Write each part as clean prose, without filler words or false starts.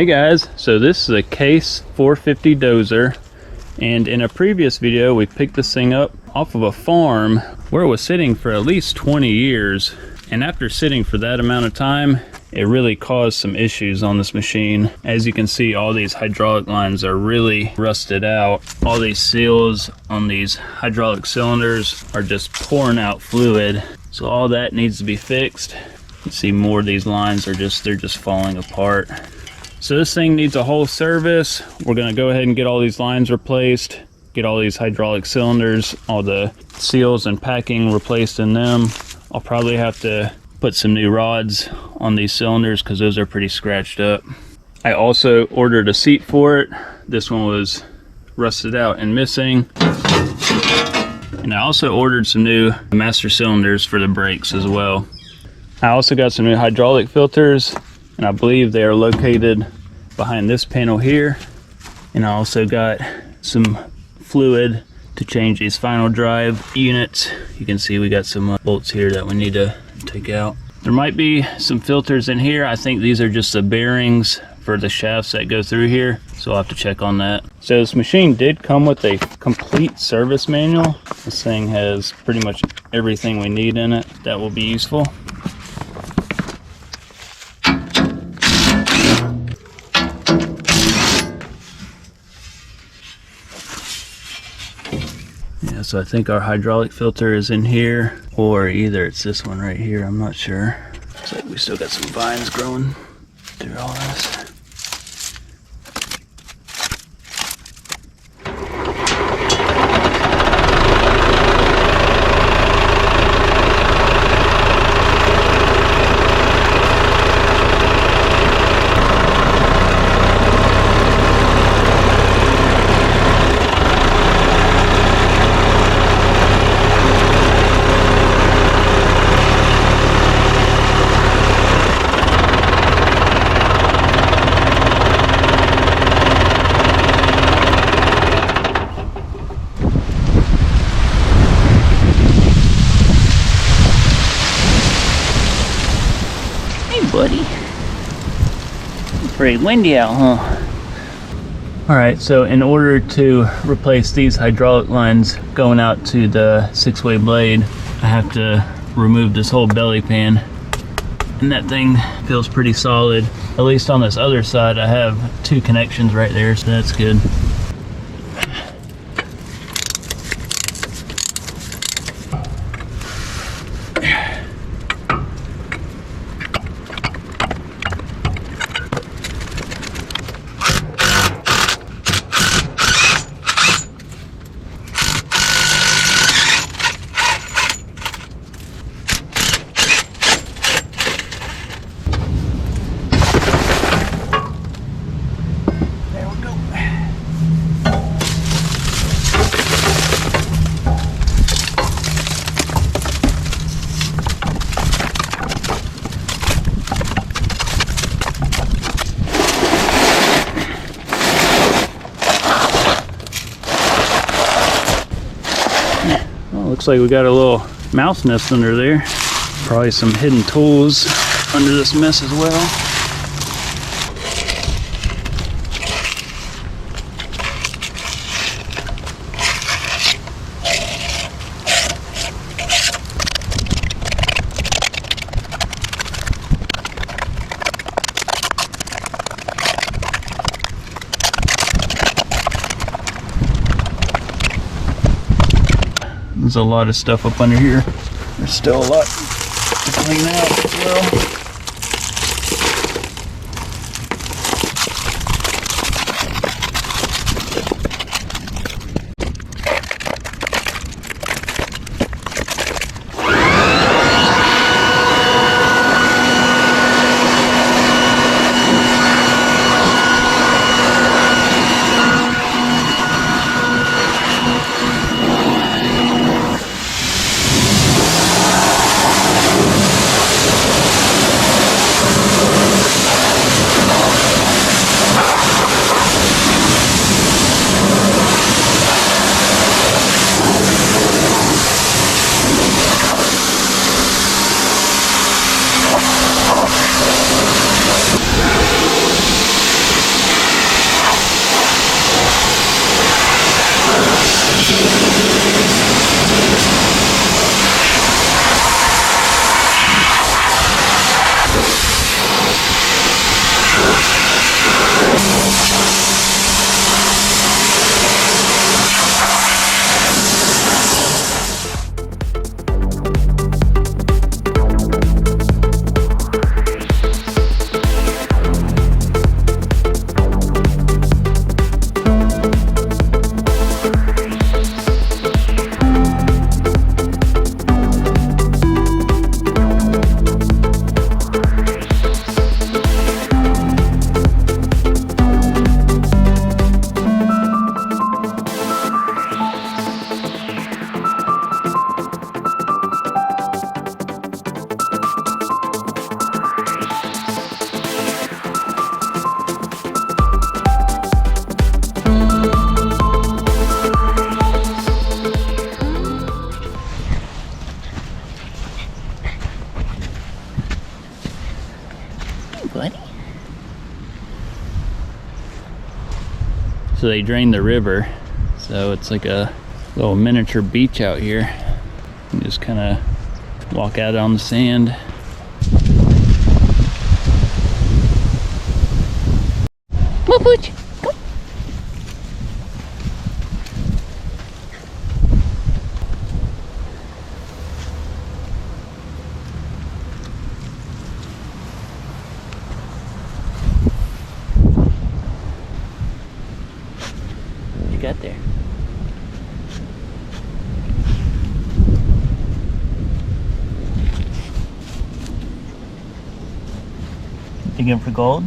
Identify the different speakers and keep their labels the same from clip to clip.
Speaker 1: Hey guys, so this is a Case 450 Dozer, and in a previous video we picked this thing up off of a farm where it was sitting for at least 20 years, and after sitting for that amount of time it really caused some issues on this machine. As you can see, all these hydraulic lines are really rusted out. All these seals on these hydraulic cylinders are just pouring out fluid, so all that needs to be fixed. You see more of these lines are they're just falling apart. So this thing needs a whole service. We're gonna go ahead and get all these lines replaced, get all these hydraulic cylinders, all the seals and packing replaced in them. I'll probably have to put some new rods on these cylinders because those are pretty scratched up. I also ordered a seat for it. This one was rusted out and missing. And I also ordered some new master cylinders for the brakes as well. I also got some new hydraulic filters, and I believe they are located behind this panel here. And I also got some fluid to change these final drive units. You can see we got some bolts here that we need to take out. There might be some filters in here. I think these are just the bearings for the shafts that go through here, so I'll have to check on that. So this machine did come with a complete service manual. This thing has pretty much everything we need in it that will be useful. Yeah, so I think our hydraulic filter is in here, or either it's this one right here, I'm not sure. Looks like we still got some vines growing through all this. Buddy, pretty windy out, huh? All right, so in order to replace these hydraulic lines going out to the 6-way blade, I have to remove this whole belly pan, and that thing feels pretty solid. At least on this other side I have 2 connections right there, so that's good. Looks like we got a little mouse nest under there. Probably some hidden tools under this mess as well. There's a lot of stuff up under here. There's still a lot to clean out as well. So they drain the river. So it's like a little miniature beach out here. You just kind of walk out on the sand. Pooch, come. What you got there? Digging for gold?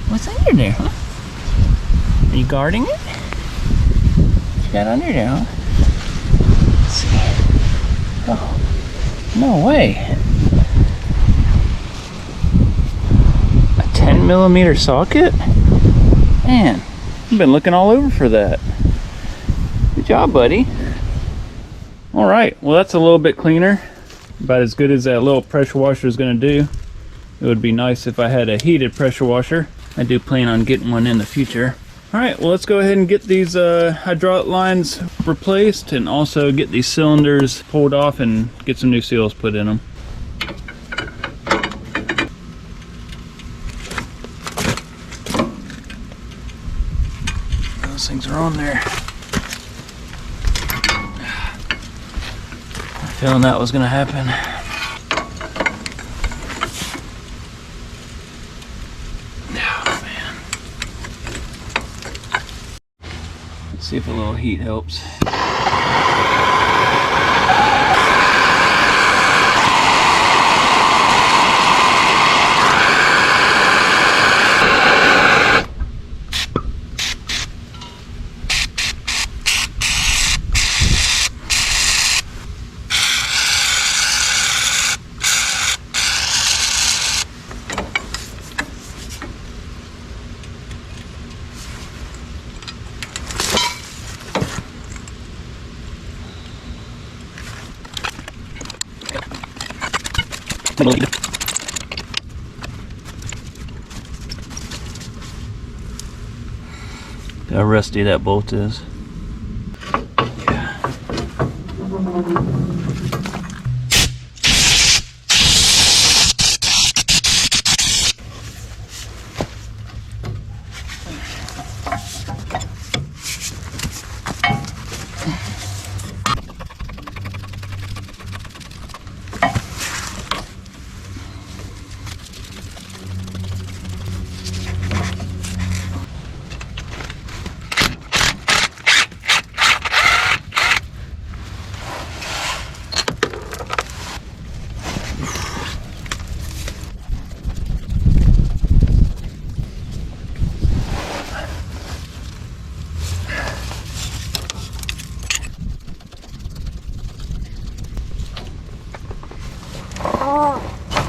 Speaker 1: What's under there, huh? Are you guarding it? What you got under there, huh? Let's see. Oh, no way. A 10mm socket? Man, I've been looking all over for that. Good job, buddy. All right, well, that's a little bit cleaner. About as good as that little pressure washer is going to do. It would be nice if I had a heated pressure washer. I do plan on getting one in the future. All right, well, let's go ahead and get these hydraulic lines replaced and also get these cylinders pulled off and get some new seals put in them. Those things are on there. I had a feeling that was gonna happen. See if a little heat helps. How rusty that bolt is.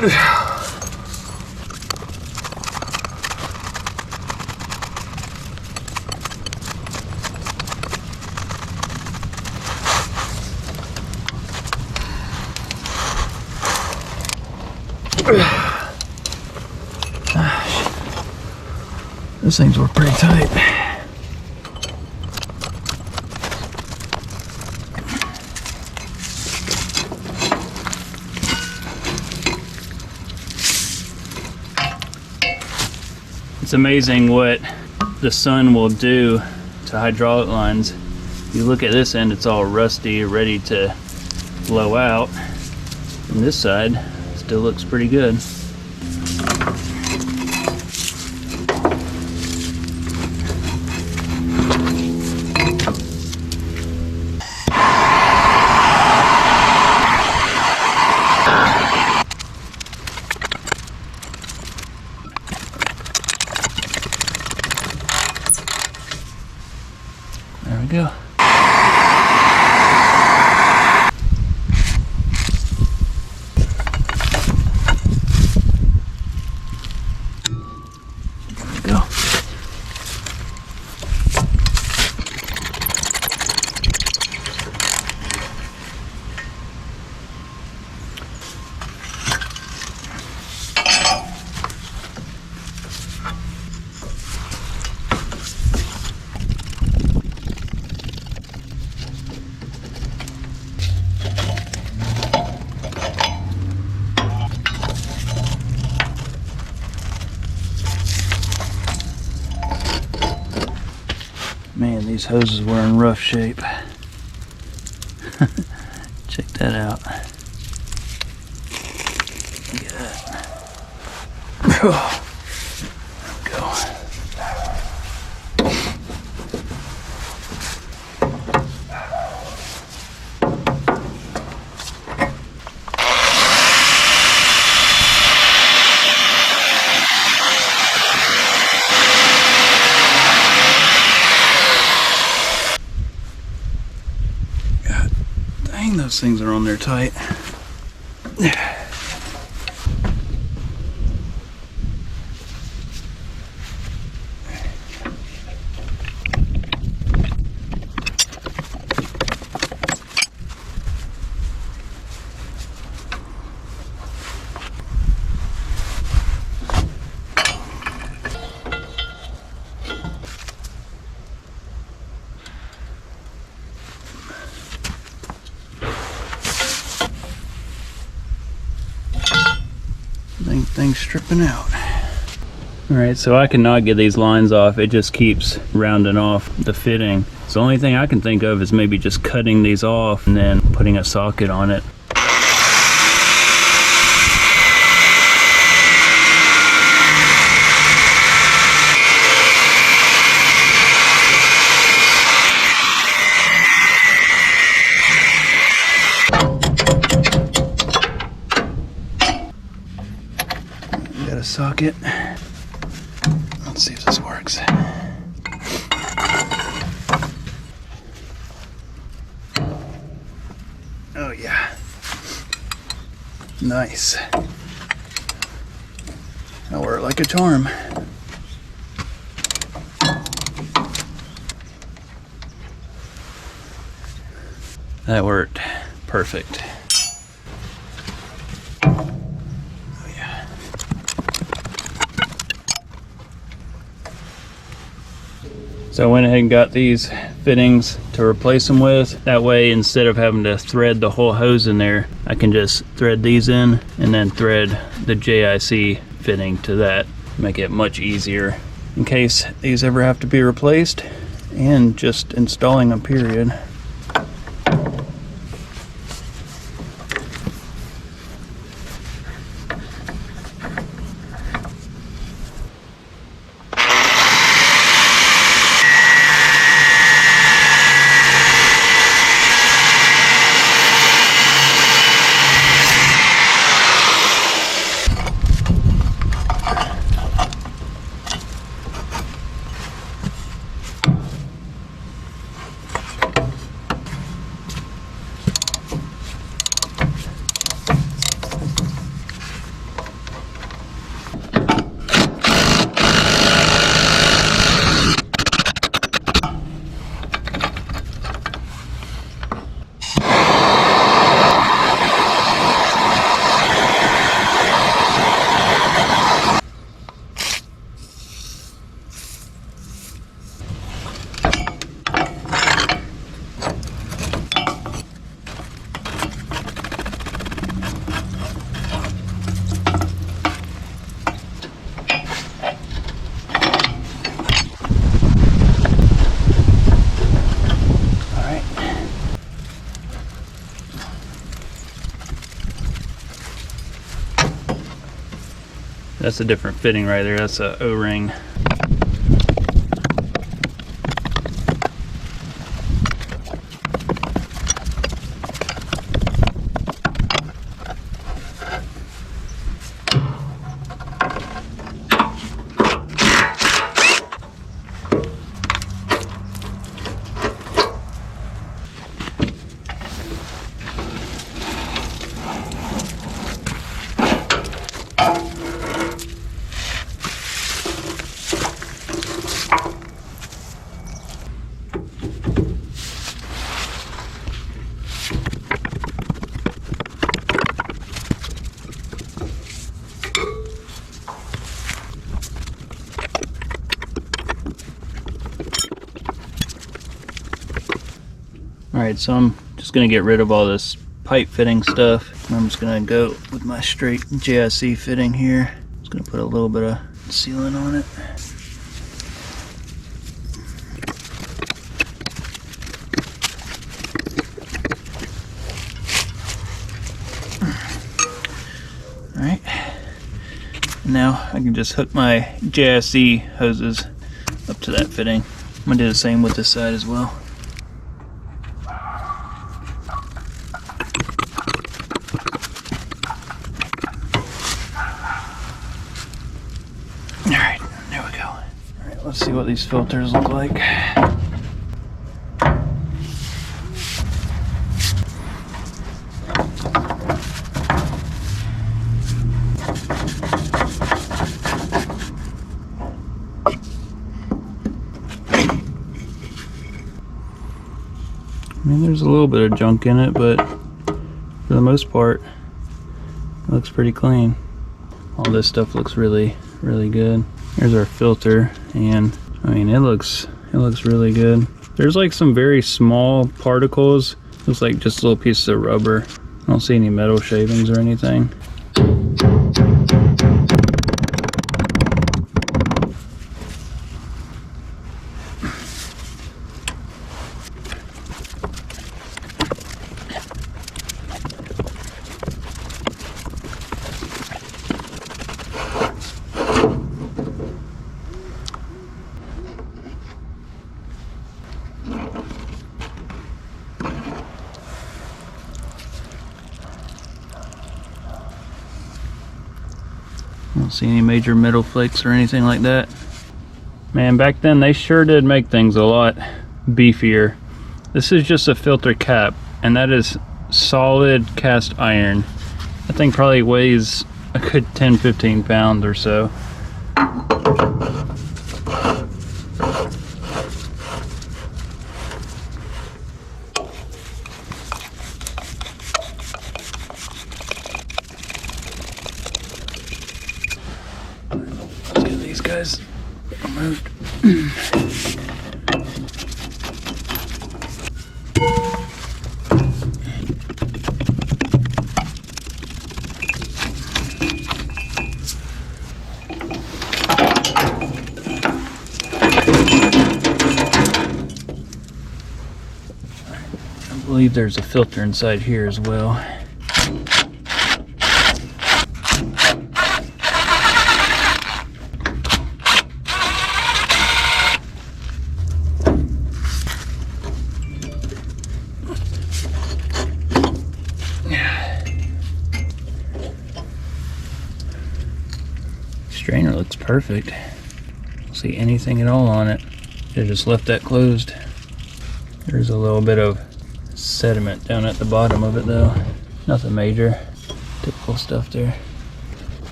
Speaker 1: Yeah. Those things were pretty tight. It's amazing what the sun will do to hydraulic lines. You look at this end, it's all rusty, ready to blow out. And this side still looks pretty good. we go. Go. Man, these hoses were in rough shape. Check that out. There we go. God dang, those things are on there tight. Thing's stripping out. Alright, so I cannot get these lines off. It just keeps rounding off the fitting. So the only thing I can think of is maybe just cutting these off and then putting a socket on it. Got a socket. Let's see if this works. Oh yeah. Nice. That worked like a charm. That worked perfect. So I went ahead and got these fittings to replace them with. That way, instead of having to thread the whole hose in there, I can just thread these in and then thread the JIC fitting to that. Make it much easier in case these ever have to be replaced, and just installing them, period. That's a different fitting right there. That's a O-ring. Alright, so I'm just going to get rid of all this pipe fitting stuff. I'm just going to go with my straight JIC fitting here. Just going to put a little bit of sealant on it. Alright, now I can just hook my JIC hoses up to that fitting. I'm going to do the same with this side as well. Alright, there we go. Alright, let's see what these filters look like. I mean, there's a little bit of junk in it, but for the most part, it looks pretty clean. All this stuff looks really good. There's our filter, and I mean, it looks really good. There's like some very small particles. Looks like just little pieces of rubber. I don't see any metal shavings or anything. I don't see any major metal flakes or anything like that. Man, back then they sure did make things a lot beefier. This is just a filter cap, and that is solid cast iron. That thing probably weighs a good 10-15 pounds or so. Let's get these guys removed. I believe there's a filter inside here as well. Strainer looks perfect. Don't see anything at all on it. Should have just left that closed. There's a little bit of sediment down at the bottom of it though. Nothing major. Typical stuff there.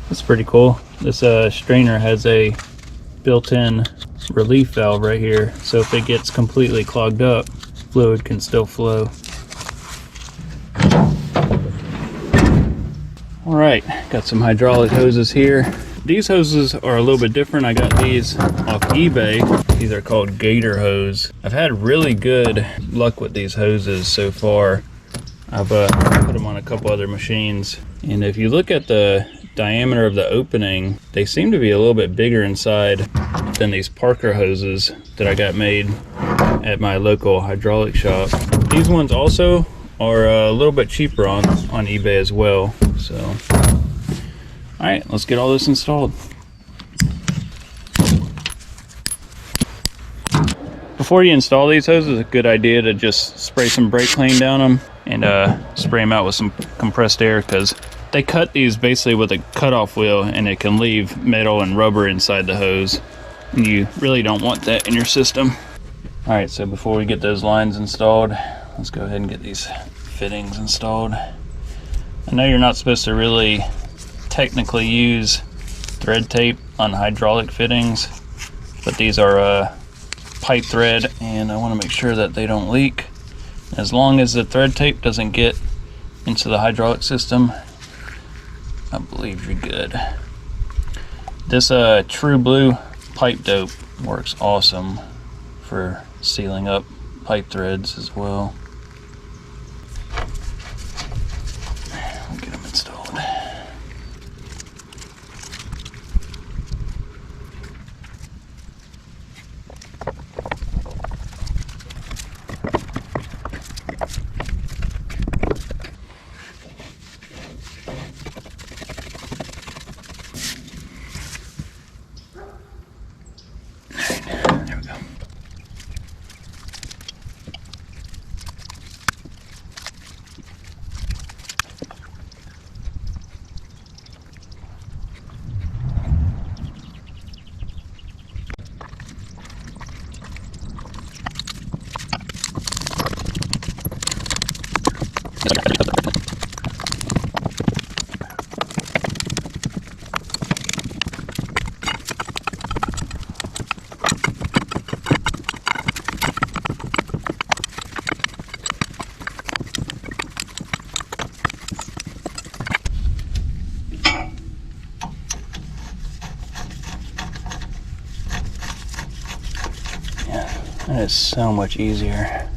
Speaker 1: That's pretty cool. This strainer has a built-in relief valve right here, so if it gets completely clogged up, fluid can still flow. Alright, got some hydraulic hoses here. These hoses are a little bit different. I got these off eBay. These are called Gator hose. I've had really good luck with these hoses so far. I've put them on a couple other machines. And if you look at the diameter of the opening, they seem to be a little bit bigger inside than these Parker hoses that I got made at my local hydraulic shop. These ones also are a little bit cheaper on eBay as well. So, all right, let's get all this installed. Before you install these hoses, it's a good idea to just spray some brake clean down them and spray them out with some compressed air, because they cut these basically with a cutoff wheel and it can leave metal and rubber inside the hose, and you really don't want that in your system. All right, so before we get those lines installed, let's go ahead and get these fittings installed. I know you're not supposed to really technically use thread tape on hydraulic fittings, but these are pipe thread, and I want to make sure that they don't leak. As long as the thread tape doesn't get into the hydraulic system, I believe you're good. This True Blue pipe dope works awesome for sealing up pipe threads as well. We'll get them installed. That is so much easier.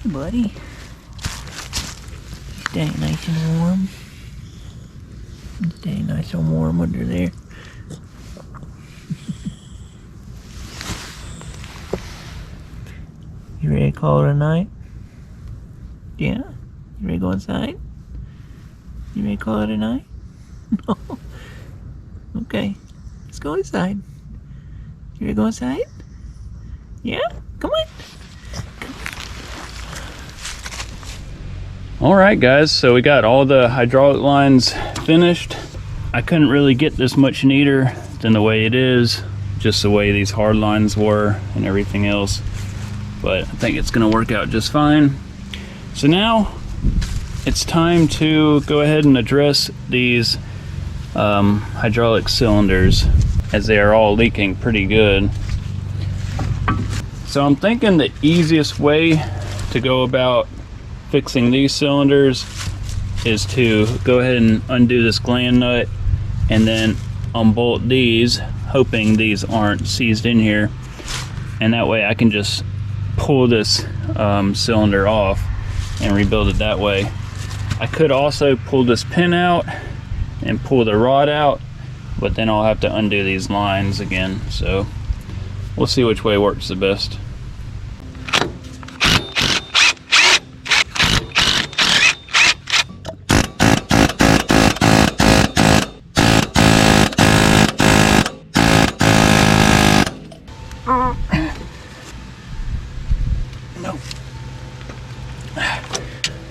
Speaker 2: Buddy, stay nice and warm. Stay nice and warm under there. You ready to call it a night? Yeah? You ready to go inside? You ready to call it a night? No? Okay, let's go inside. You ready to go inside? Yeah? Come on.
Speaker 1: Alright guys, so we got all the hydraulic lines finished. I couldn't really get this much neater than the way it is, just the way these hard lines were and everything else. But I think it's gonna work out just fine. So now it's time to go ahead and address these hydraulic cylinders, as they are all leaking pretty good. So I'm thinking the easiest way to go about fixing these cylinders is to go ahead and undo this gland nut and then unbolt these, hoping these aren't seized in here, and that way I can just pull this cylinder off and rebuild it that way. I could also pull this pin out and pull the rod out, but then I'll have to undo these lines again, so we'll see which way works the best. No.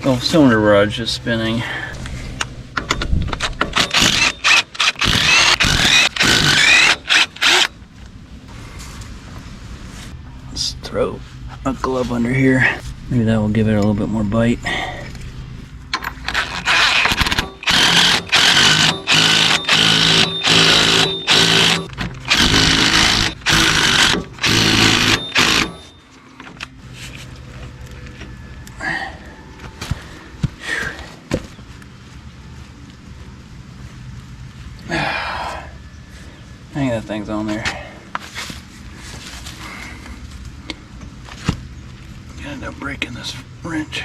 Speaker 1: Oh, cylinder rod's just spinning. Let's throw a glove under here. Maybe that will give it a little bit more bite. I think that thing's on there. Gonna end up breaking this wrench.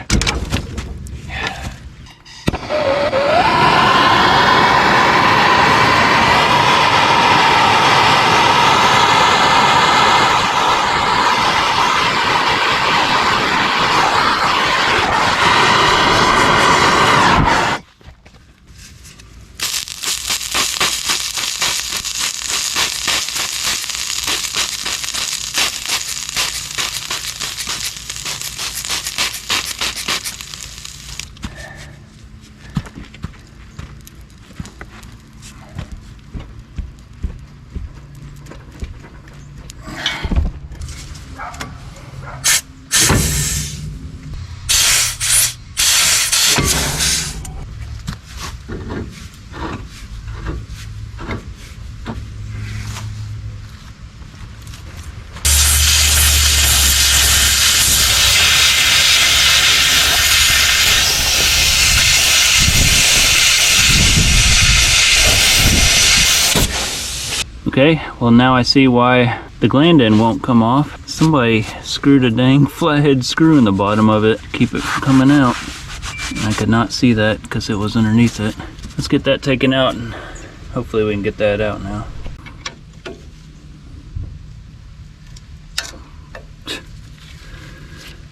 Speaker 1: Okay, well now I see why the gland end won't come off. Somebody screwed a dang flathead screw in the bottom of it to keep it from coming out. And I could not see that because it was underneath it. Let's get that taken out and hopefully we can get that out now.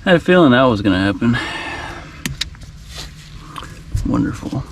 Speaker 1: I had a feeling that was gonna happen. Wonderful.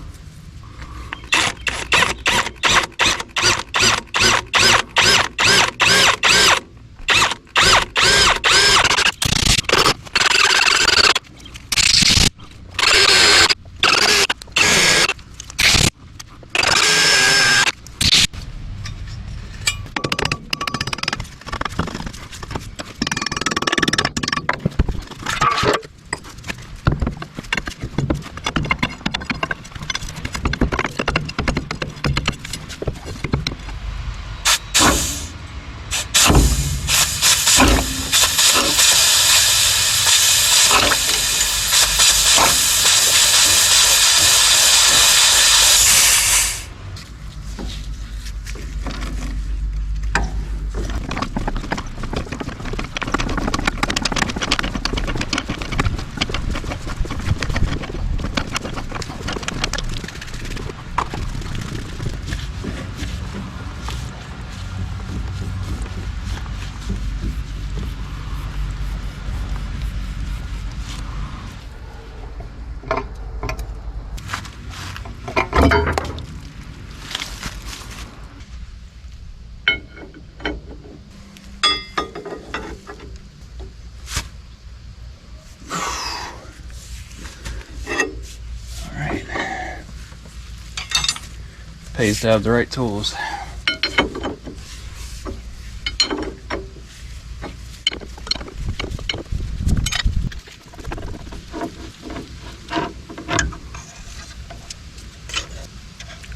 Speaker 1: Pays to have the right tools.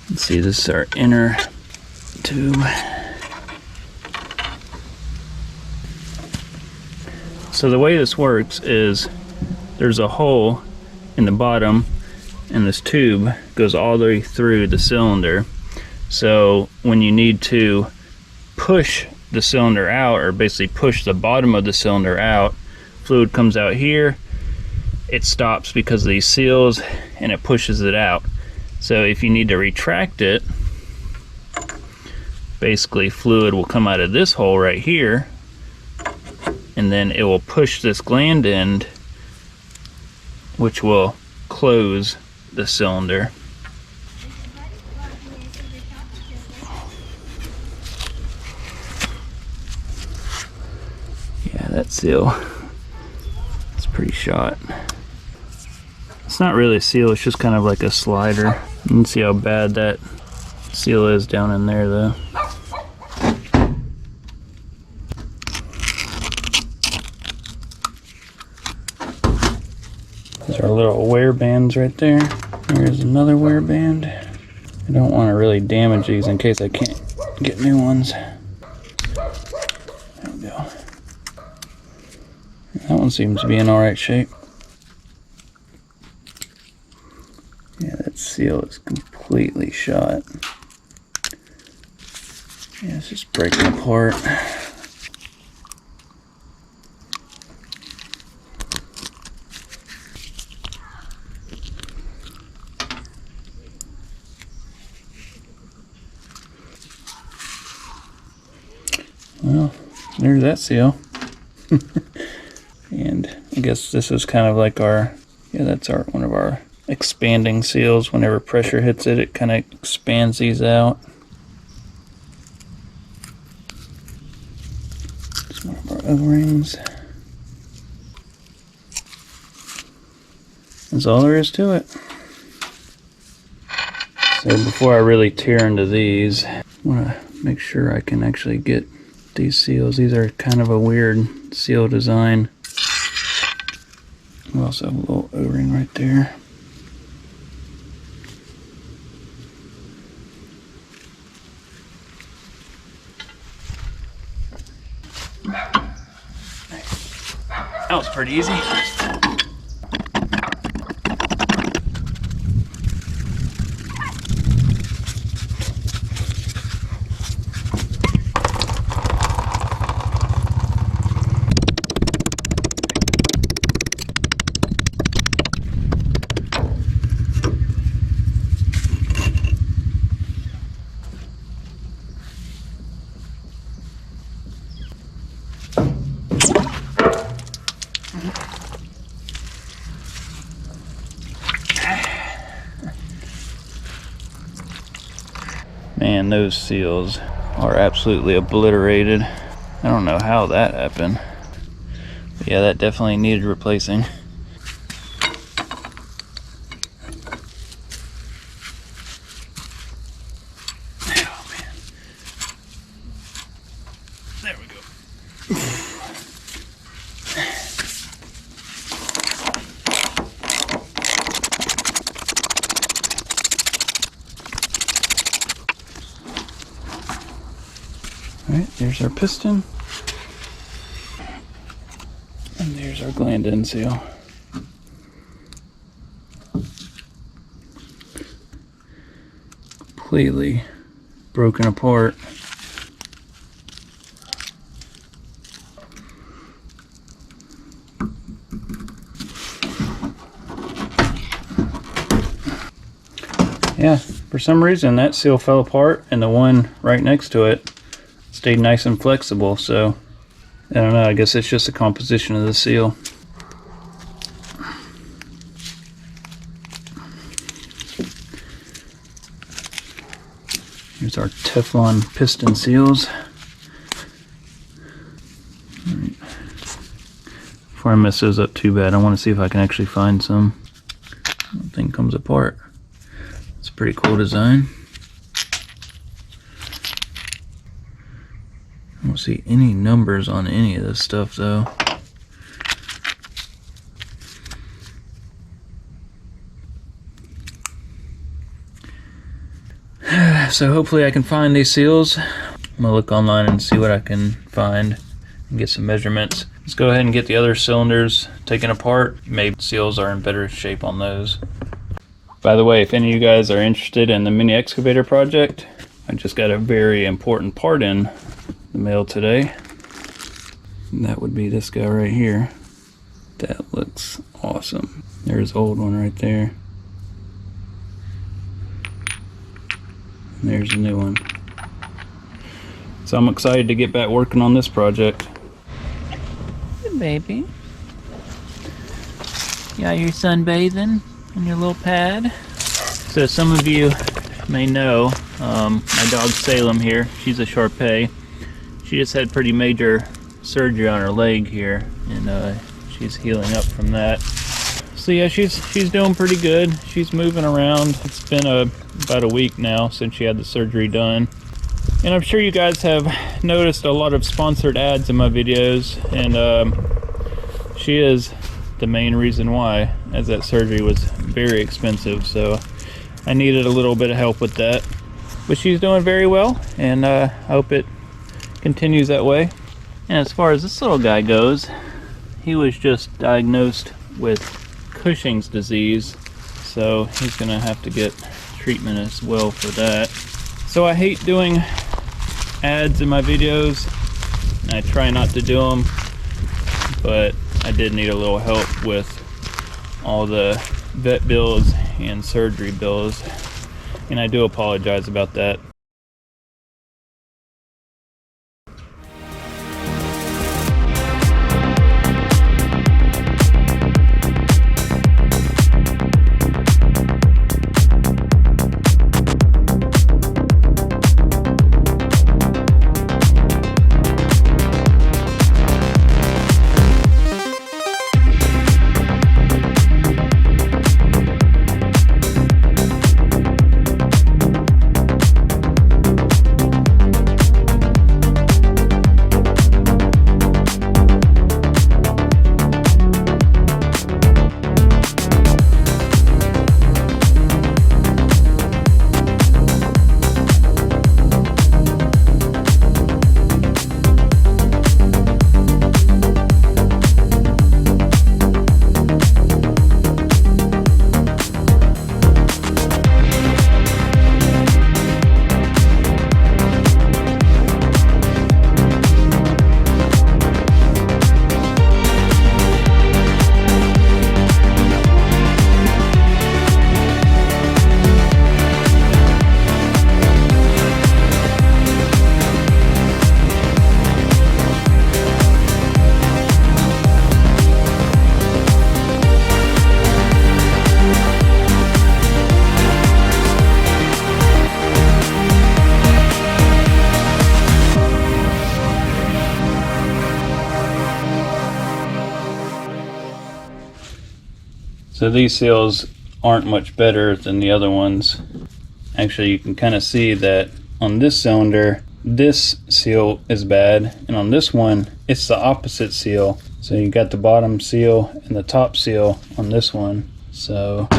Speaker 1: Let's see, this is our inner tube. So the way this works is there's a hole in the bottom and this tube goes all the way through the cylinder. So when you need to push the cylinder out, or basically push the bottom of the cylinder out, fluid comes out here, it stops because of these seals and it pushes it out. So if you need to retract it, basically fluid will come out of this hole right here and then it will push this gland end, which will close the cylinder. Yeah, that seal, it's pretty shot. It's not really a seal, it's just kind of like a slider. You can see how bad that seal is down in there though. These are little wear bands right there. There's another wear band. I don't want to really damage these in case I can't get new ones. There we go. That one seems to be in alright shape. Yeah, that seal is completely shot. Yeah, it's just breaking apart. Well, there's that seal. And I guess this is kind of like our, yeah, that's one of our expanding seals. Whenever pressure hits it, it kind of expands these out. It's one of our O-rings. That's all there is to it. So before I really tear into these, I want to make sure I can actually get these seals. These are kind of a weird seal design. We also have a little O-ring right there. That was pretty easy. Man, those seals are absolutely obliterated. I don't know how that happened. But yeah, that definitely needed replacing. Oh man. There we go. Alright, there's our piston. And there's our gland end seal. Completely broken apart. Yeah, for some reason that seal fell apart and the one right next to it stayed nice and flexible, so I don't know, I guess it's just the composition of the seal. Here's our Teflon piston seals. Right. Before I mess those up too bad, I want to see if I can actually find some. The thing comes apart. It's a pretty cool design. I don't see any numbers on any of this stuff though. So hopefully I can find these seals. I'm gonna look online and see what I can find and get some measurements. Let's go ahead and get the other cylinders taken apart. Maybe seals are in better shape on those. By the way, if any of you guys are interested in the mini excavator project, I just got a very important part in the mail today. And that would be this guy right here. That looks awesome. There's the old one right there. And there's the new one. So I'm excited to get back working on this project.
Speaker 2: Hey, baby. Yeah, you're sunbathing on your little pad. So some of you may know, my dog Salem here, she's a Shar-Pei. She just had pretty major surgery on her leg here, and she's healing up from that.
Speaker 1: So yeah, she's doing pretty good. She's moving around. It's been about a week now since she had the surgery done. And I'm sure you guys have noticed a lot of sponsored ads in my videos, and she is the main reason why, as that surgery was very expensive, so I needed a little bit of help with that. But she's doing very well, and I hope it continues that way. And as far as this little guy goes, he was just diagnosed with Cushing's disease, so he's gonna have to get treatment as well for that. So I hate doing ads in my videos, and I try not to do them, but I did need a little help with all the vet bills and surgery bills, and I do apologize about that. So these seals aren't much better than the other ones. Actually, you can kind of see that on this cylinder, this seal is bad, and on this one, it's the opposite seal. So you got the bottom seal and the top seal on this one. So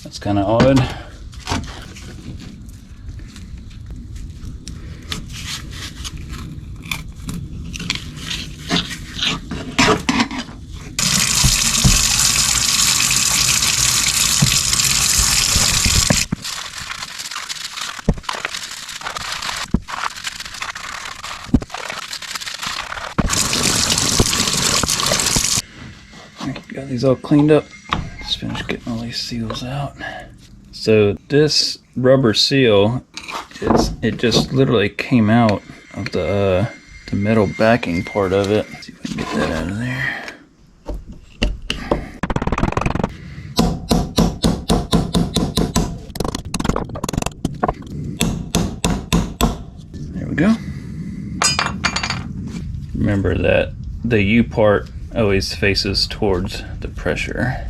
Speaker 1: that's kind of odd. Got these all cleaned up. Just finished getting all these seals out. So this rubber seal, it just literally came out of the metal backing part of it. Let's see if we can get that out of there. There we go. Remember that the U part always faces towards the pressure.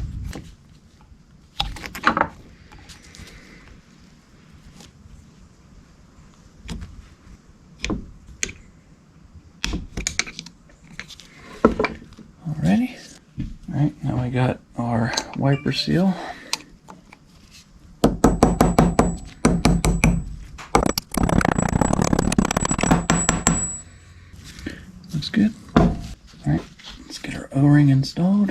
Speaker 1: Alrighty. Alright, now we got our wiper seal. Looks good. Alright, let's get our O-ring installed.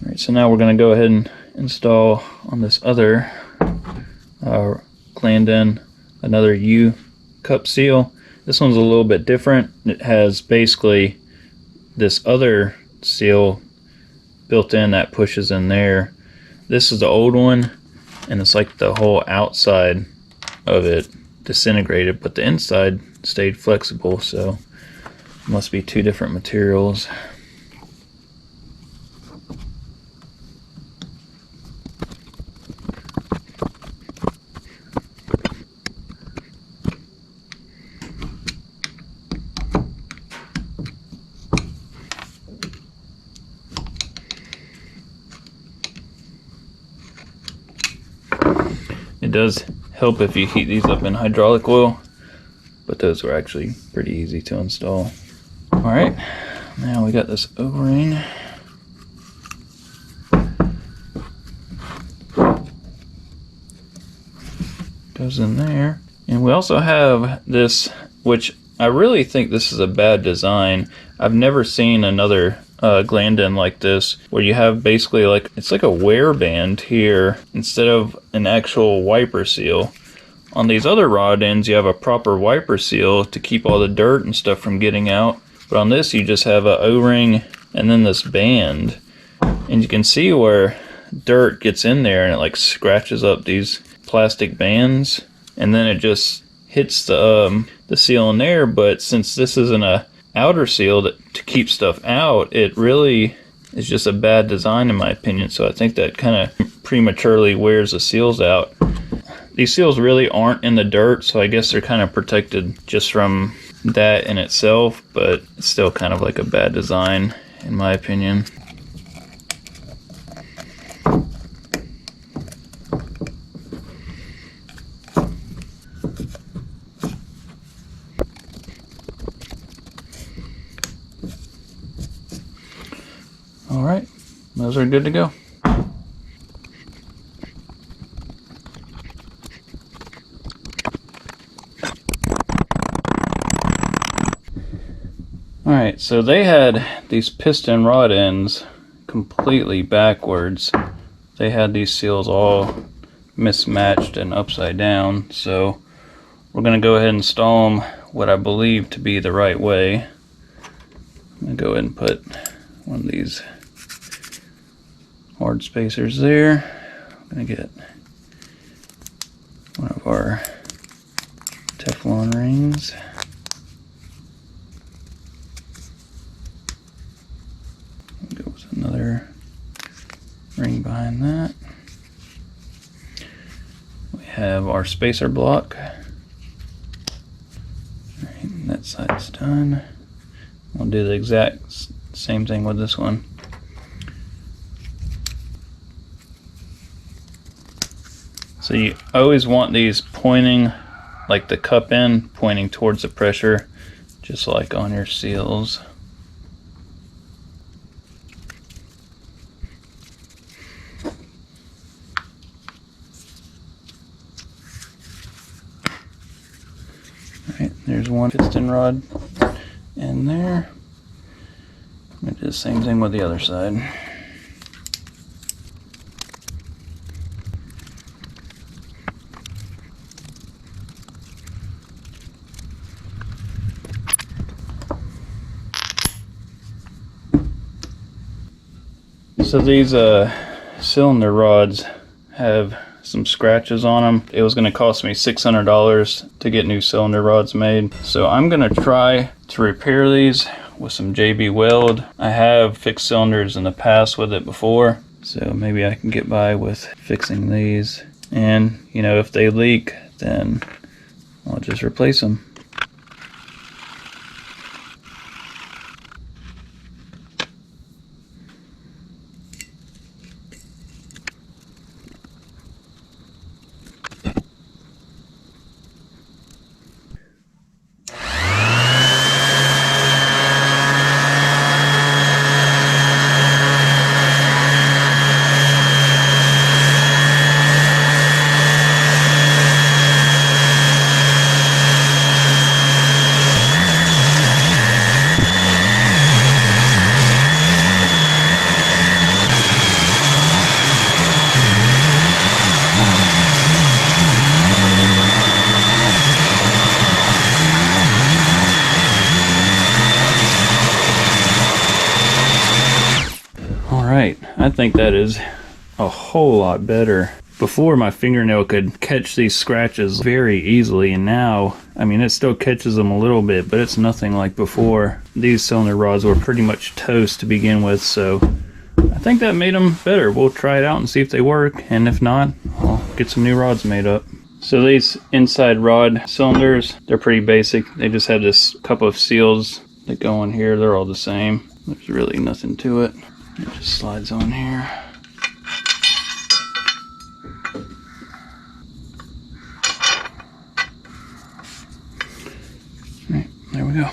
Speaker 1: Alright, so now we're going to go ahead and install on this other Glandon another U cup seal. This one's a little bit different. It has basically this other seal built in that pushes in there. This is the old one, and it's like the whole outside of it disintegrated, but the inside stayed flexible, so it must be two different materials. does help if you heat these up in hydraulic oil, but those were actually pretty easy to install. All right, now we got this O-ring. Goes in there. And we also have this, which I really think this is a bad design. I've never seen another gland end like this, where you have basically like, it's like a wear band here instead of an actual wiper seal. On these other rod ends, you have a proper wiper seal to keep all the dirt and stuff from getting out. But on this, you just have a O-ring and then this band. And you can see where dirt gets in there and it like scratches up these plastic bands, and then it just hits the seal in there. But since this isn't a outer seal to keep stuff out, it really is just a bad design in my opinion. So I think that kind of prematurely wears the seals out. These seals really aren't in the dirt, so I guess they're kind of protected just from that in itself, but it's still kind of like a bad design in my opinion. All right, those are good to go. All right, so they had these piston rod ends completely backwards. They had these seals all mismatched and upside down. So we're gonna go ahead and install them what I believe to be the right way. I'm gonna go ahead and put one of these hard spacers there. I'm gonna get one of our Teflon rings. Go with another ring behind that. We have our spacer block. All right, that side's done. We'll do the exact same thing with this one. So you always want these pointing, like the cup end pointing towards the pressure, just like on your seals. Alright, there's one piston rod in there. I'm going to do the same thing with the other side. So these cylinder rods have some scratches on them. It was going to cost me $600 to get new cylinder rods made. So I'm going to try to repair these with some JB Weld. I have fixed cylinders in the past with it before, so maybe I can get by with fixing these. And you know, if they leak, then I'll just replace them. Alright, I think that is a whole lot better. Before, my fingernail could catch these scratches very easily, and now, I mean, it still catches them a little bit, but it's nothing like before. These cylinder rods were pretty much toast to begin with, so I think that made them better. We'll try it out and see if they work, and if not, I'll get some new rods made up. So these inside rod cylinders, they're pretty basic. They just have this couple of seals that go on here. They're all the same. There's really nothing to it. It just slides on here. we go.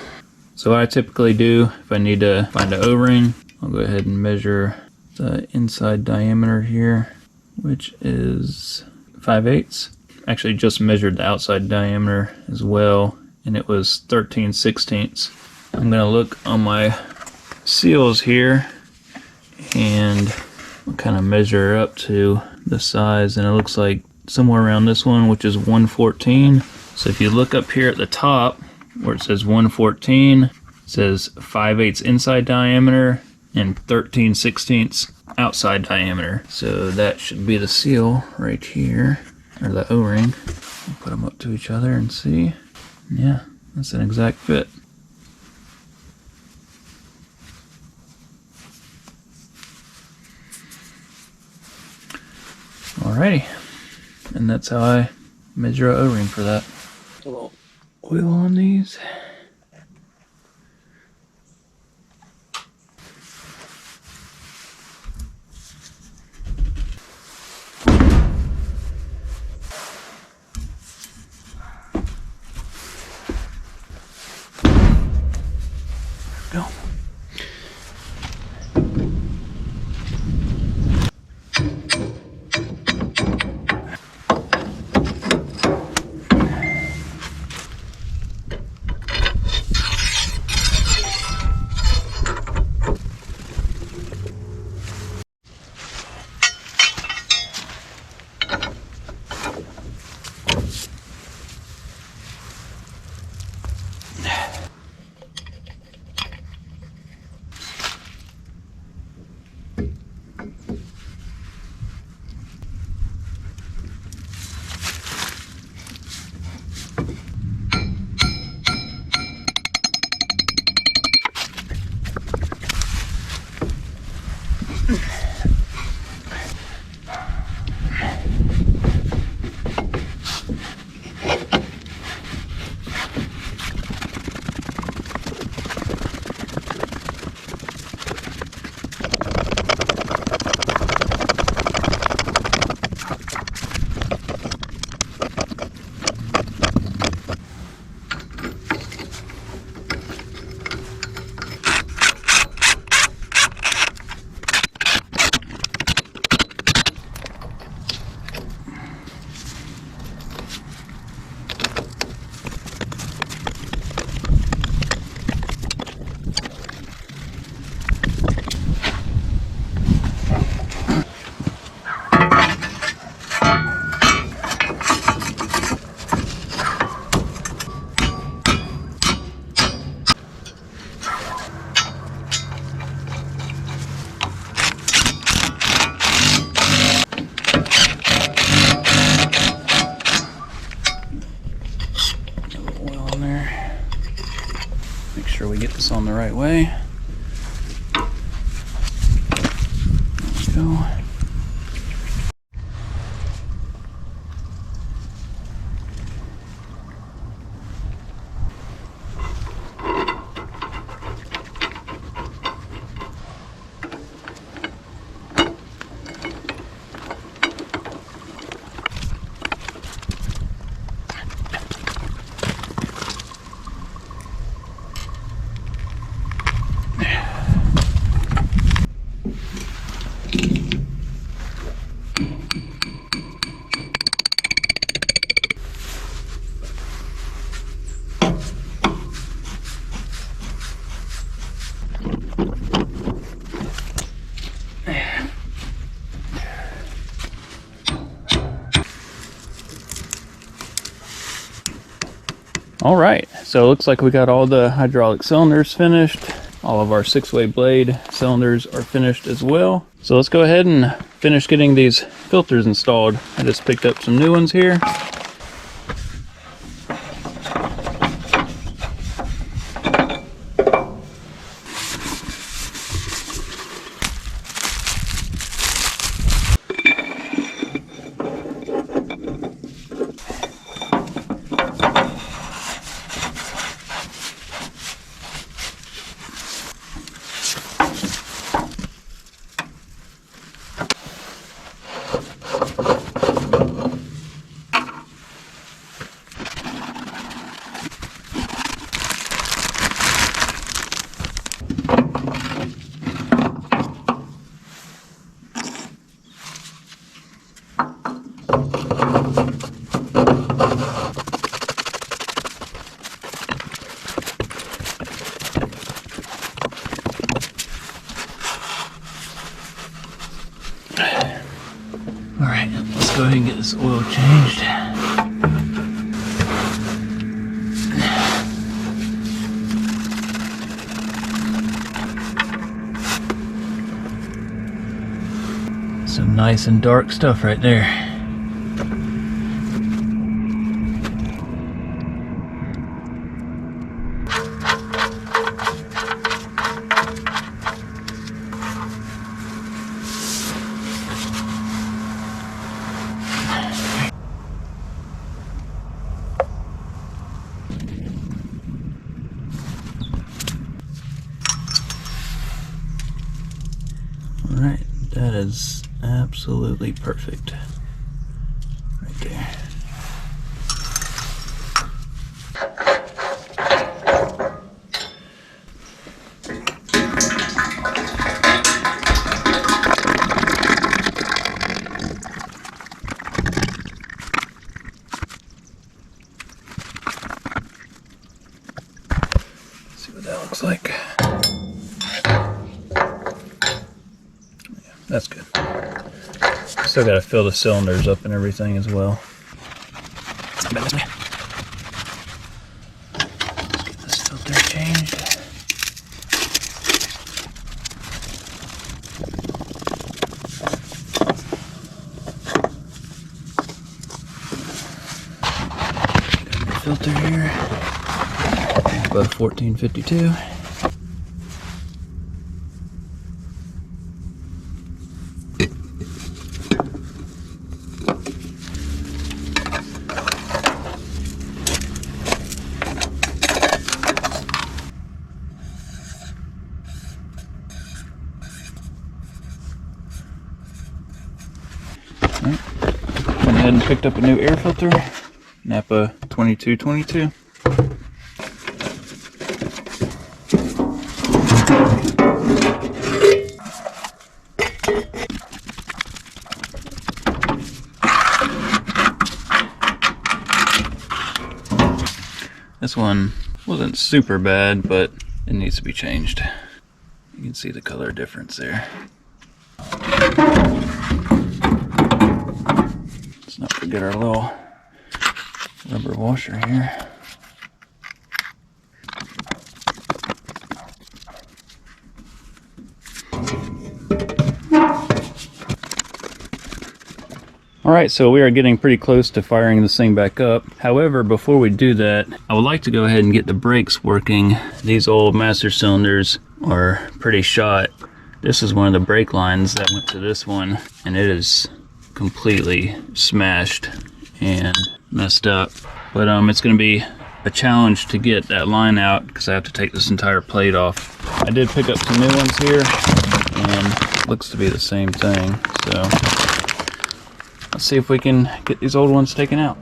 Speaker 1: So what I typically do, if I need to find an O-ring, I'll go ahead and measure the inside diameter here, which is 5/8. Actually just measured the outside diameter as well, and it was 13/16. I'm gonna look on my seals here and I'll kind of measure up to the size, and it looks like somewhere around this one, which is 114. So if you look up here at the top where it says 114, it says 5/8 inside diameter and 13/16 outside diameter. So that should be the seal right here, or the O-ring. I'll put them up to each other and see. Yeah, that's an exact fit. Alrighty, and that's how I measure an O-ring for that. A little oil on these. Go. Make sure we get this on the right way. There we go. All right, so it looks like we got all the hydraulic cylinders finished. All of our 6-way blade cylinders are finished as well. So let's go ahead and finish getting these filters installed. I just picked up some new ones here. Alright, let's go ahead and get this oil changed. Some nice and dark stuff right there. Alright, that is absolutely perfect. Right there. Let's see what that looks like. That's good. Still got to fill the cylinders up and everything as well. Let's get this filter changed. Got the filter here. About 1452. Right. Went ahead and picked up a new air filter, Napa 2222. This one wasn't super bad, but it needs to be changed. You can see the color difference there. Let's not forget our little rubber washer here. Alright, so we are getting pretty close to firing this thing back up. However, before we do that, I would like to go ahead and get the brakes working. These old master cylinders are pretty shot. This is one of the brake lines that went to this one, and it is completely smashed and messed up. But it's going to be a challenge to get that line out because I have to take this entire plate off. I did pick up some new ones here, and it looks to be the same thing. So let's see if we can get these old ones taken out.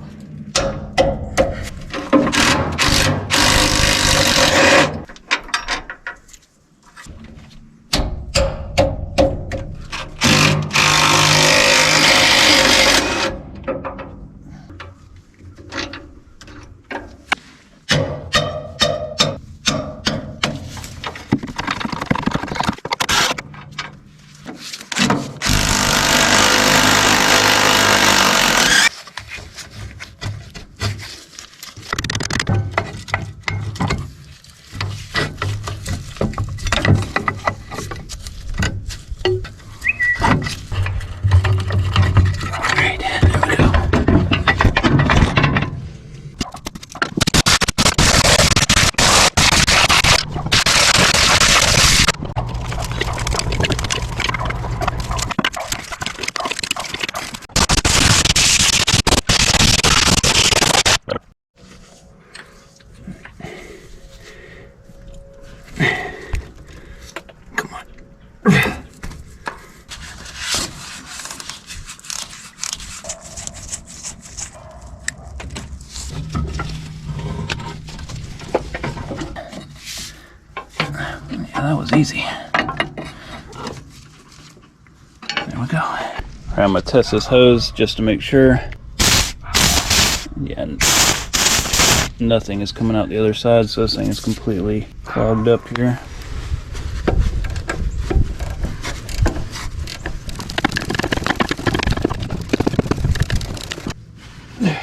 Speaker 1: That was easy. There we go. Alright, I'm gonna test this hose just to make sure. Yeah, nothing is coming out the other side, so this thing is completely clogged up here. That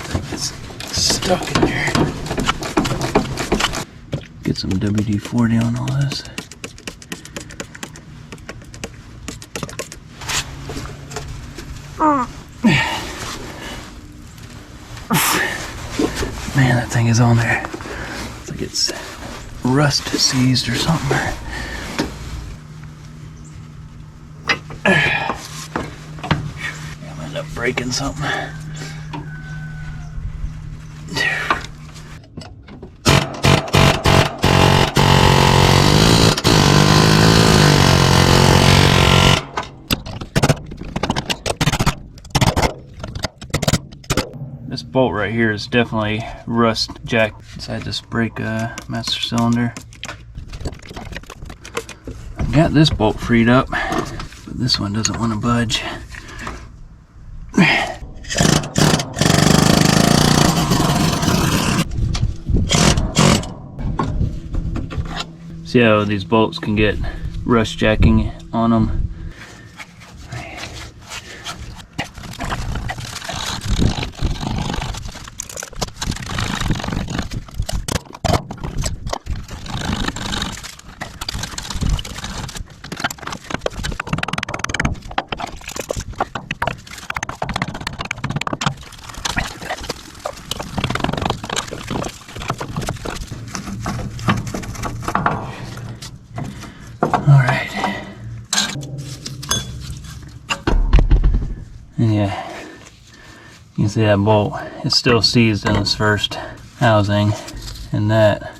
Speaker 1: thing is stuck in there. Get some WD-40 on all this. Man, that thing is on there. It's like it's rust seized or something. I'm gonna end up breaking something. This bolt right here is definitely rust jacked inside this brake master cylinder. I got this bolt freed up, but this one doesn't want to budge. See how these bolts can get rust jacking on them? Yeah, you can see that bolt is still seized in this first housing, and that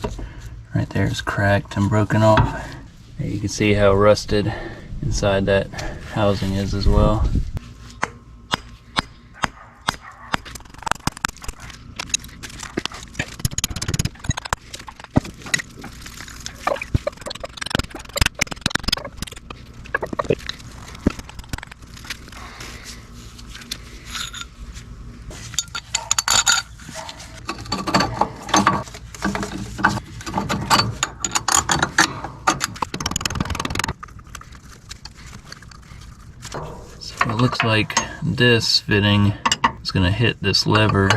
Speaker 1: right there is cracked and broken off. And you can see how rusted inside that housing is as well. It looks like this fitting is going to hit this lever.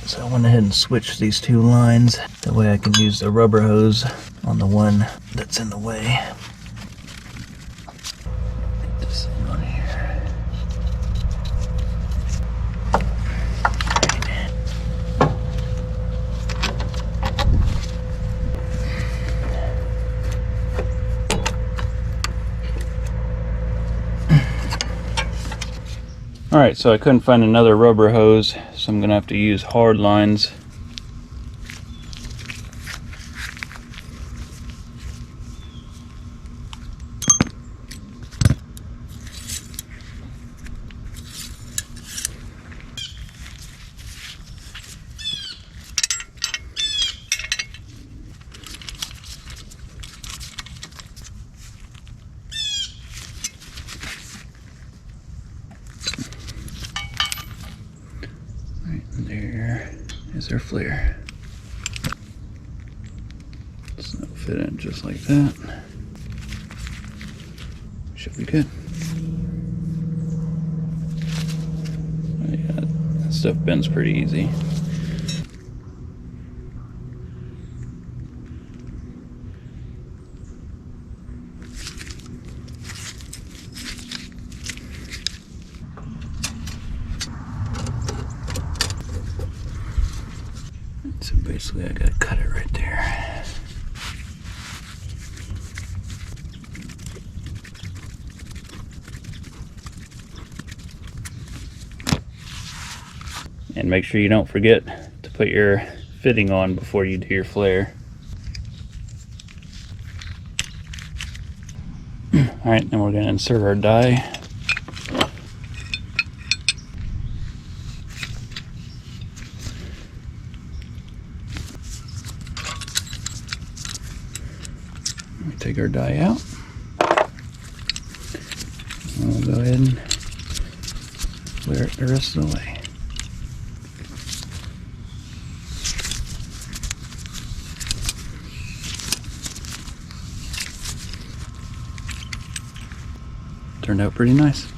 Speaker 1: So I went ahead and switched these two lines. That way I can use the rubber hose on the one that's in the way. Get this thing on here. Alright, so I couldn't find another rubber hose, so I'm going to have to use hard lines. There is our flare. So it'll fit in just like that. Should be good. Yeah, that stuff bends pretty easy. So basically I gotta cut it right there. And make sure you don't forget to put your fitting on before you do your flare. Alright, then we're gonna insert our die. Take our die out. We'll go ahead and flare it the rest of the way. turned out pretty nice.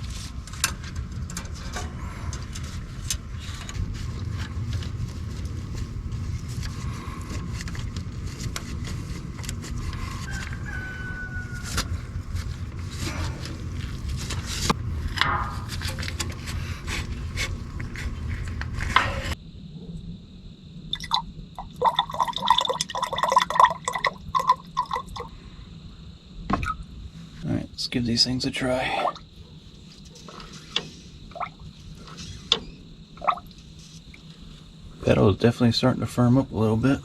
Speaker 1: Alright, let's give these things a try. Pedal is definitely starting to firm up a little bit.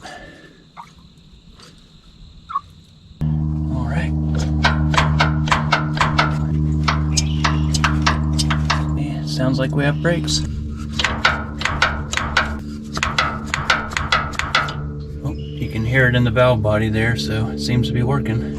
Speaker 1: Alright. Yeah, sounds like we have brakes. Oh, you can hear it in the valve body there, so it seems to be working.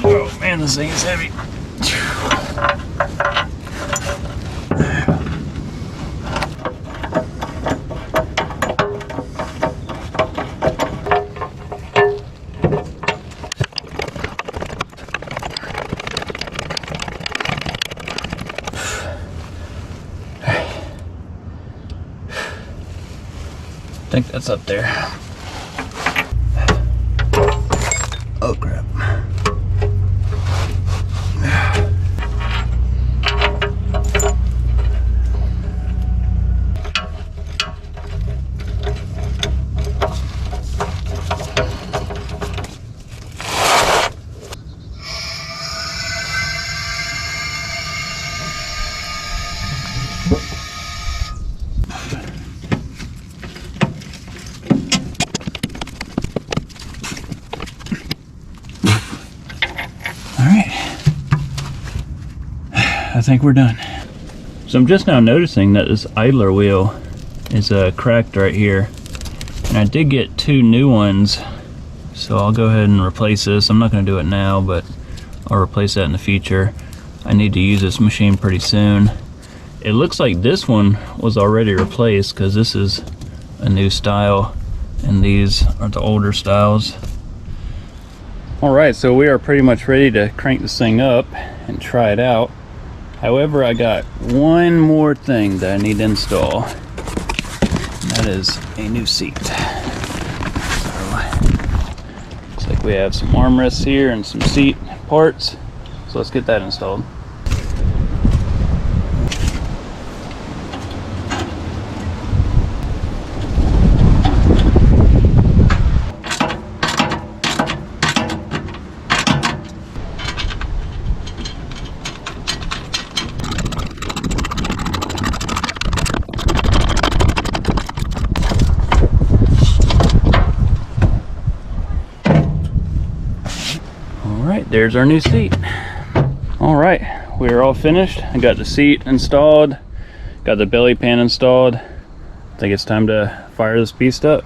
Speaker 1: Oh man, this thing is heavy. I think that's up there. Oh crap. I think we're done. So I'm just now noticing that this idler wheel is cracked right here. And I did get 2 new ones, so I'll go ahead and replace this. I'm not going to do it now, but I'll replace that in the future. I need to use this machine pretty soon. It looks like this one was already replaced because this is a new style and these are the older styles. Alright, so we are pretty much ready to crank this thing up and try it out. However, I got one more thing that I need to install. And that is a new seat. So, looks like we have some armrests here and some seat parts. So let's get that installed. There's our new seat. All right, we are all finished. I got the seat installed, got the belly pan installed. I think it's time to fire this beast up.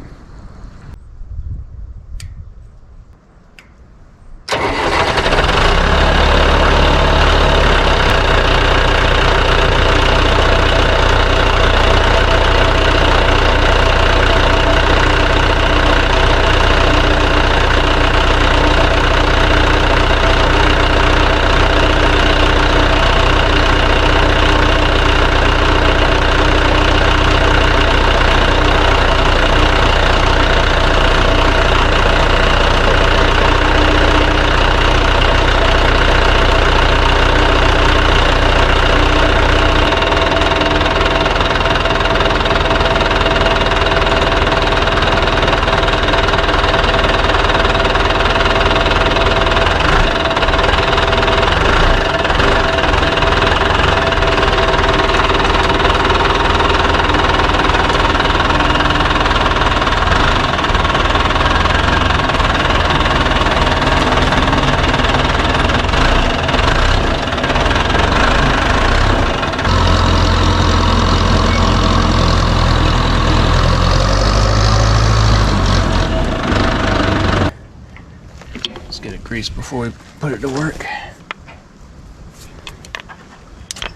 Speaker 1: grease before we put it to work.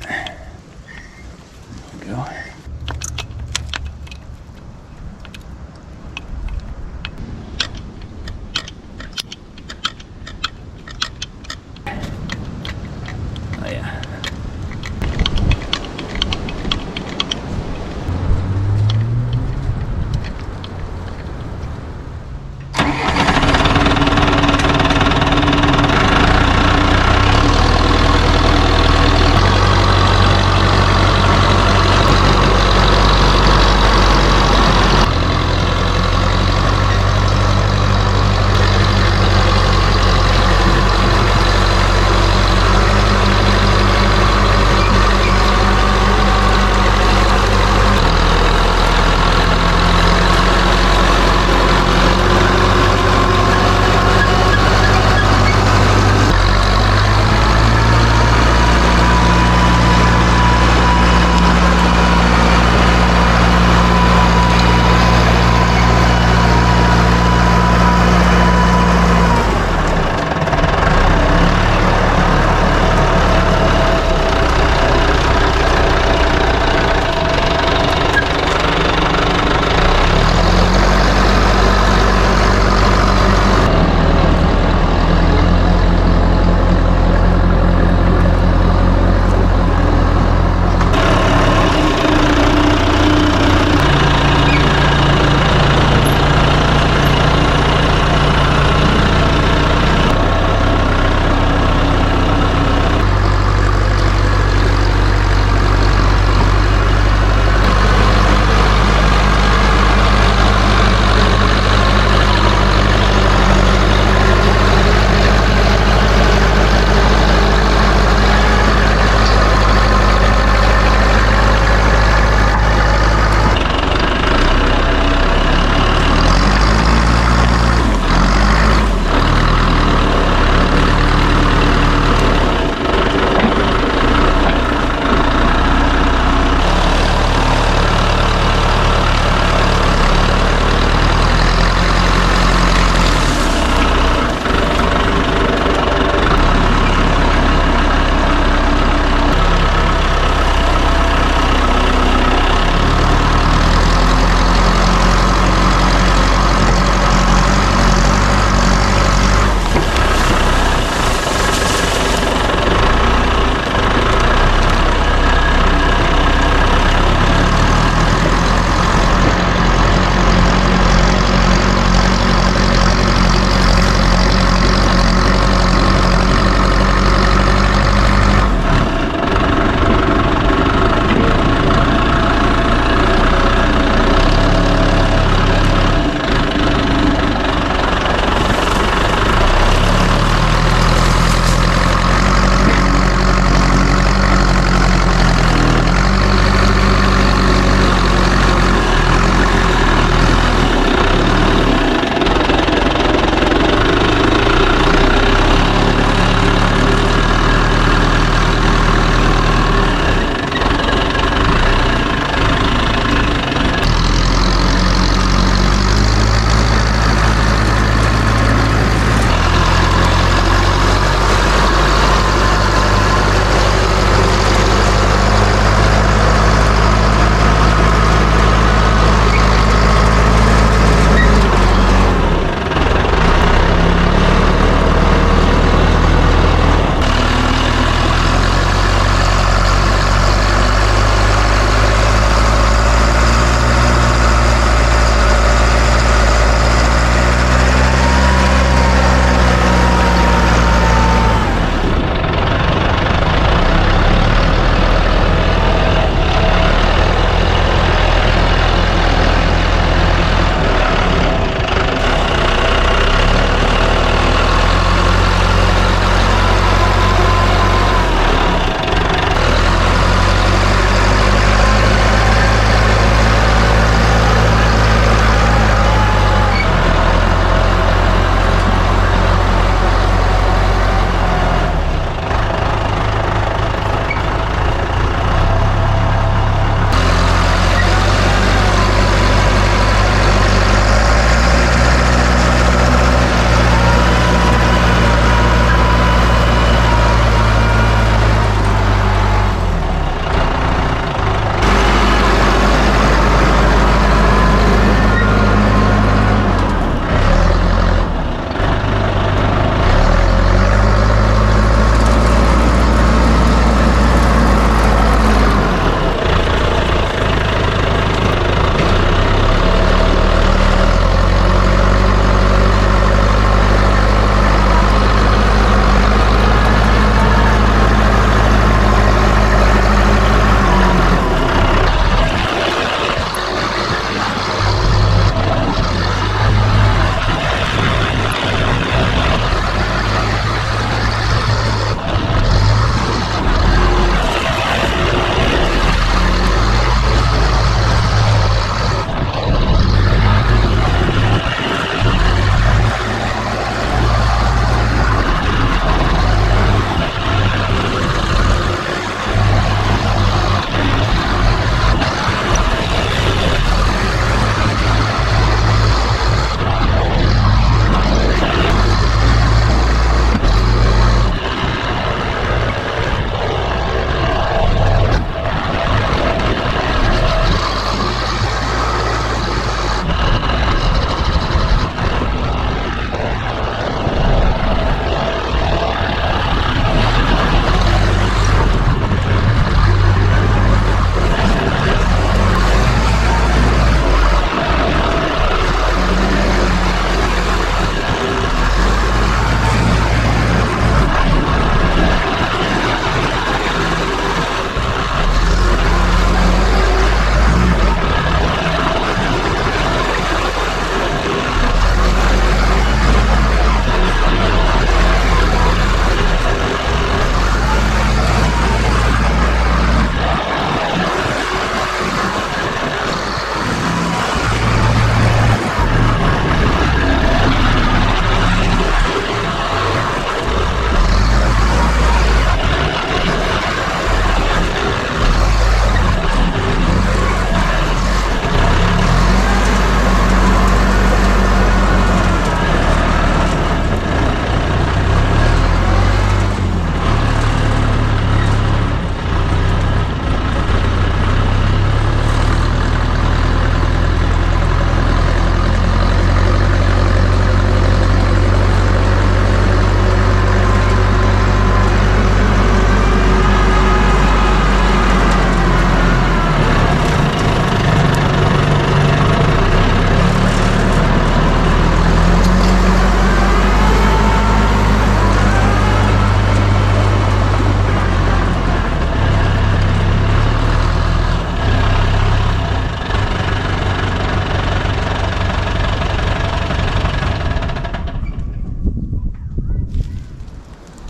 Speaker 1: There we go. Oh yeah.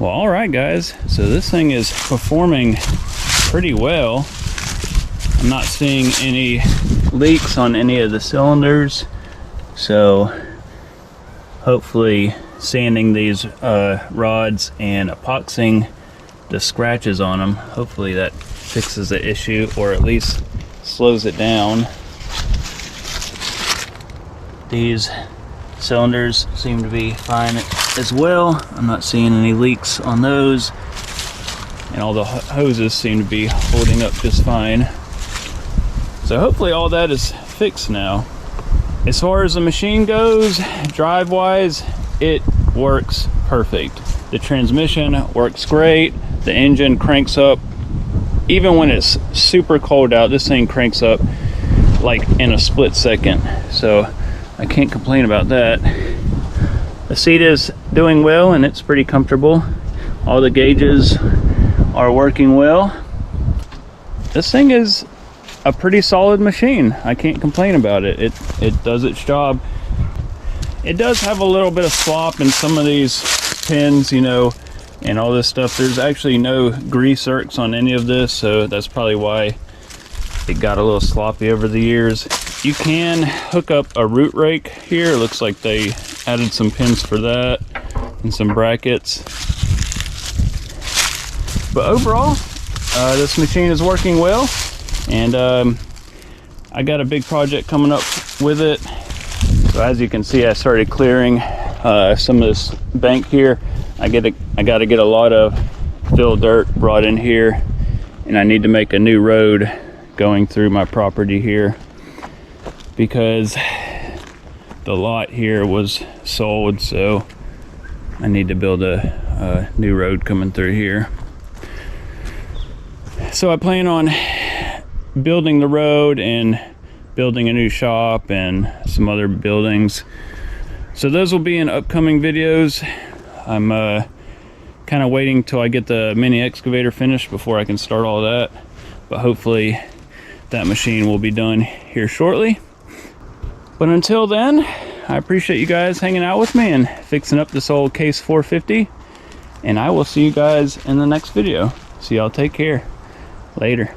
Speaker 1: Well, all right guys, so this thing is performing pretty well. I'm not seeing any leaks on any of the cylinders, so hopefully sanding these rods and epoxying the scratches on them, hopefully that fixes the issue or at least slows it down. These cylinders seem to be fine as well. I'm not seeing any leaks on those, and all the hoses seem to be holding up just fine. So hopefully all that is fixed now. As far as the machine goes, drive wise, it works perfect. The transmission works great. The engine cranks up. Even when it's super cold out, this thing cranks up like in a split second. So I can't complain about that. The seat is doing well and it's pretty comfortable. All the gauges are working well. This thing is a pretty solid machine. I can't complain about it. It does its job. It does have a little bit of slop in some of these pins, you know, and all this stuff. There's actually no grease zerks on any of this, so that's probably why it got a little sloppy over the years. You can hook up a root rake here. It looks like they added some pins for that and some brackets. But overall, this machine is working well, and I got a big project coming up with it. So as you can see, I started clearing some of this bank here. I got to get a lot of fill dirt brought in here, and I need to make a new road going through my property here because the lot here was sold, so I need to build a new road coming through here. So I plan on building the road and building a new shop and some other buildings. So those will be in upcoming videos. I'm kind of waiting till I get the mini excavator finished before I can start all that, but hopefully that machine will be done here shortly. But until then, I appreciate you guys hanging out with me and fixing up this old Case 450, and I will see you guys in the next video. So y'all take care. Later.